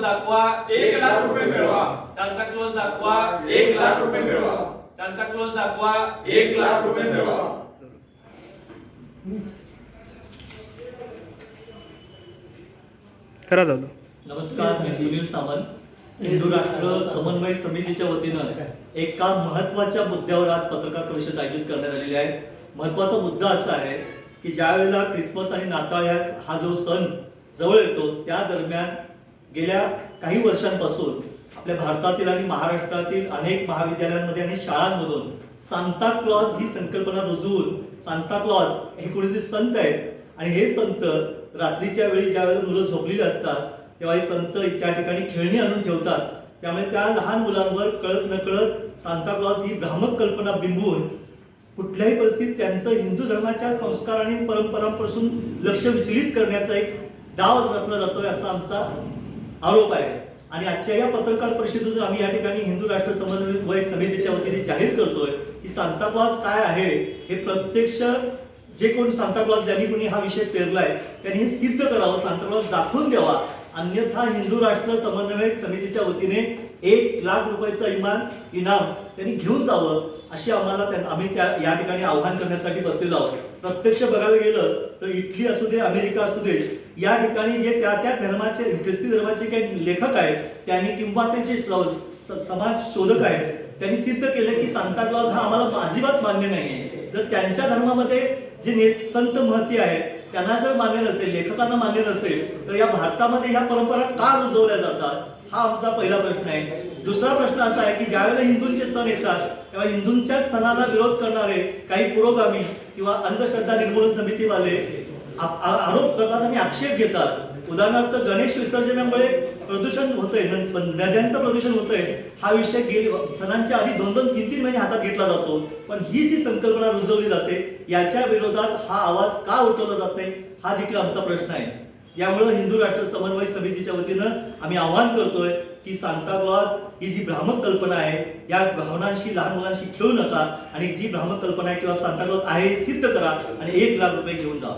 दाखवा 1,00,000 रुपये मिळवा. सांताक्लॉज दाखवा 1,00,000 रुपये मिळवा. सांताक्लॉज दाखवा 1,00,000 रुपये मिळवा. करा झालं. नमस्कार, मी सुनील सामंत. हिंदू राष्ट्र समन्वय समितीच्या वतीनं एका महत्त्वाच्या मुद्द्यावर आज पत्रकार परिषद आयोजित करण्यात आलेली आहे. महत्त्वाचा मुद्दा असा आहे की ज्या वेळेला क्रिसमस आणि नाताळ हा जो सण जवळ येतो त्या दरम्यान गेल्या काही वर्षांपासून आपल्या भारतातील आणि महाराष्ट्रातील अनेक महाविद्यालयांमध्ये आणि शाळांमधून सांताक्लॉज ही संकल्पना रुजवून सांताक्लॉज हे कोणीतरी संत आहेत आणि हे संत रात्रीच्या वेळी ज्या वेळेला मुलं झोपलेली असतात तेव्हा हे संत त्या ठिकाणी खेळणी आणून ठेवतात. त्यामुळे त्या लहान मुलांवर कळत नकळत सांताक्लॉज ही भ्रामक कल्पना बिंबवून कुठल्याही परिस्थितीत त्यांचं हिंदू धर्माच्या संस्कार आणि परंपरांपासून लक्ष विचलित करण्याचा एक डाव रचला जातोय असा आमचा आरोप आहे. आणि आजच्या या पत्रकार परिषदेतून आम्ही या ठिकाणी हिंदू राष्ट्र समन्वय समितीच्या वतीने जाहीर करतोय की सांताक्लॉज काय आहे हे प्रत्यक्ष जे कोण सांताक्लॉज ज्यांनी कोणी हा विषय पेरलाय त्यांनी हे सिद्ध करावं, सांताक्लॉज दाखवून द्यावा. अन्यथा हिंदू राष्ट्र समन्वय समितीच्या वतीने 1,00,000 रुपयाचं इनाम त्यांनी घेऊन जावं अशी आम्ही या ठिकाणी आव्हान करण्यासाठी बसलेलो आहोत. प्रत्यक्ष बघायला गेलं तर इटली असू दे, अमेरिका असू दे, या ठिकाणी जे त्या धर्माचे ख्रिस्ती धर्माचे काही लेखक आहेत त्यांनी किंवा त्याचे समाज शोधक आहेत त्यांनी सिद्ध केलं की सांताक्लॉज हा आम्हाला अजिबात मान्य नाहीये. जर त्यांच्या धर्मामध्ये जे संत महती आहेत त्यांना जर मान्य नसेल, लेखकांना मान्य नसेल, तर या भारतामध्ये ह्या परंपरा का रुजवल्या जातात हा आमचा पहिला प्रश्न आहे. दुसरा प्रश्न असा आहे की ज्यावेळेला हिंदूंचे सण येतात तेव्हा हिंदूंच्या सणाला विरोध करणारे काही पुरोगामी किंवा अंधश्रद्धा निर्मूलन समितीवाले आरोप करतात आणि आक्षेप घेतात. उदाहरणार्थ गणेश विसर्जनामुळे प्रदूषण होतंय, नद्यांचं प्रदूषण होतंय हा विषय सणांच्या आधी 2-3 महिने हातात घेतला जातो. पण ही जी संकल्पना रुजवली जाते याच्या विरोधात हा आवाज का उठवला जात नाही हा देखील आमचा प्रश्न आहे. यामुळे हिंदू राष्ट्र समन्वय समितीच्या वतीनं आम्ही आवाहन करतोय की सांताक्लॉज ही जी भ्रामक कल्पना आहे या भावनांशी, लहान मुलांशी खेळू नका आणि जी भ्रामक कल्पना आहे किंवा सांताक्लॉज आहे हे सिद्ध करा आणि 1,00,000 रुपये घेऊन जा.